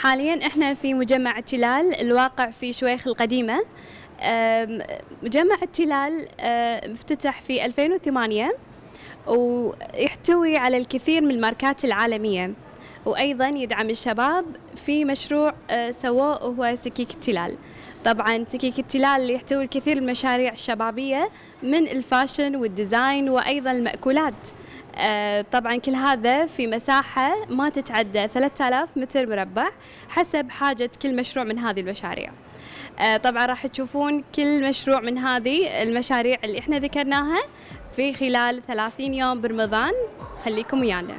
حاليا احنا في مجمع التلال الواقع في شويخ القديمة. مجمع التلال افتتح في 2008 ويحتوي على الكثير من الماركات العالمية، وأيضا يدعم الشباب في مشروع سووه هو سكيك التلال. طبعا سكيك التلال يحتوي الكثير من المشاريع الشبابية من الفاشن والديزاين وأيضا المأكولات. طبعا كل هذا في مساحة ما تتعدى 3000 متر مربع حسب حاجة كل مشروع من هذه المشاريع. طبعا راح تشوفون كل مشروع من هذه المشاريع اللي احنا ذكرناها في خلال 30 يوم برمضان. خليكم ويانا.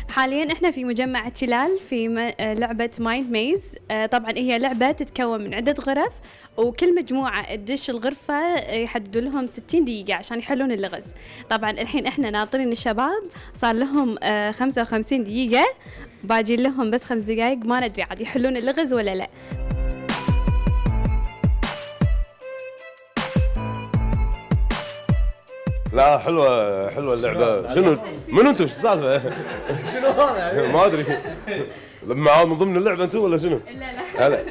حاليا احنا في مجمع التلال في لعبة مايند ميز. طبعا هي لعبة تتكون من عدة غرف، وكل مجموعة تدش الغرفة يحددوا لهم 60 دقيقة عشان يحلون اللغز. طبعا الحين احنا ناطرين الشباب، صار لهم 55 دقيقة، باجي لهم بس 5 دقائق، ما ندري عاد يحلون اللغز ولا لا. لا حلوة اللعبة. شنو من انتم؟ ايش السالفة؟ شنو هذا؟ ما ادري. معاه من ضمن اللعبة انتم ولا شنو؟ لا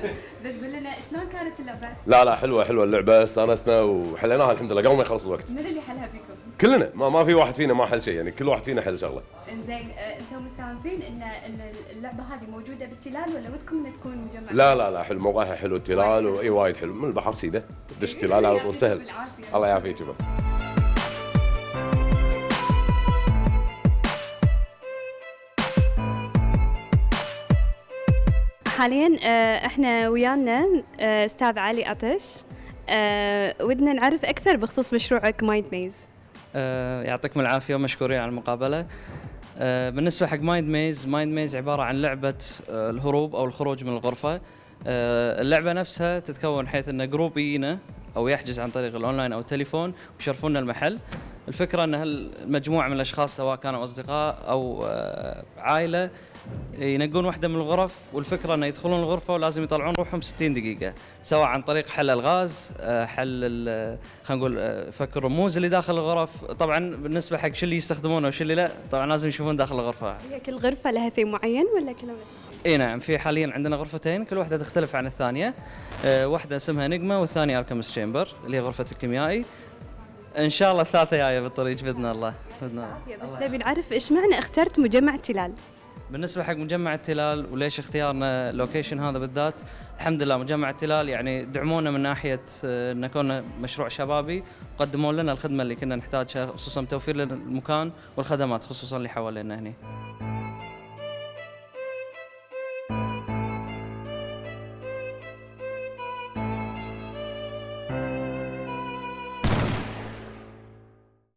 بس قول لنا شلون كانت اللعبة؟ لا حلوة اللعبة، استانسنا وحليناها الحمد لله قبل ما يخلص الوقت. من اللي حلها فيكم؟ كلنا، ما في واحد فينا ما حل شيء، يعني كل واحد فينا حل شغلة. انزين، انتم مستانسين ان اللعبة هذه موجودة بالتلال ولا ودكم انها تكون مجمعة؟ لا حلو، موقعها حلو التلال، واي وايد حلو، من البحر سيده دش التلال على طول سهل. الله يعافيك. حاليا احنا ويانا استاذ علي عطش. ودنا نعرف اكثر بخصوص مشروعك مايند ميز. يعطيكم العافيه ومشكورين على المقابله. بالنسبه حق مايند ميز عباره عن لعبه الهروب او الخروج من الغرفه. اللعبه نفسها تتكون حيث ان جروب يجينا او يحجز عن طريق الاونلاين او التليفون ويشرفونا المحل. الفكره ان هالمجموعه من الاشخاص سواء كانوا اصدقاء او عائله ينقون واحدة من الغرف، والفكرة أن يدخلون الغرفة ولازم يطلعون روحهم 60 دقيقة، سواء عن طريق حل الغاز، حل خلينا نقول فك الرموز اللي داخل الغرف. طبعا بالنسبة حق شو اللي يستخدمونه وشو اللي لا، طبعا لازم يشوفون داخل الغرفة. هي كل غرفة لها ثيم معين ولا كلها؟ اي نعم، في حاليا عندنا غرفتين كل واحدة تختلف عن الثانية. واحدة اسمها نجمة والثانية الكيمست تشامبر اللي هي غرفة الكيميائي. ان شاء الله الثالثة جاية بالطريق باذن الله. بس نبي نعرف ايش معنى اخترت مجمع التلال؟ بالنسبة حق مجمع التلال وليش اختيارنا اللوكيشن هذا بالذات، الحمد لله مجمع التلال يعني دعمونا من ناحية ان كنا مشروع شبابي، وقدموا لنا الخدمة اللي كنا نحتاجها، خصوصا توفير لنا المكان والخدمات خصوصا اللي حوالينا هنا.